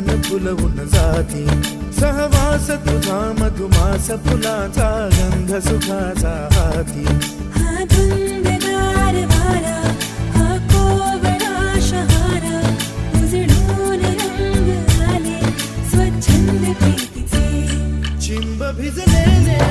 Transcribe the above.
मन फुलवून जाती, सहवास तुझा मधुमास फुलाचा गंध सुखाचा हाती. हा धुंदगार वारा, हा कोवळा शहारा, उजळून रंग आले स्वच्छंद प्रीतीचे. चिंब भिजलेले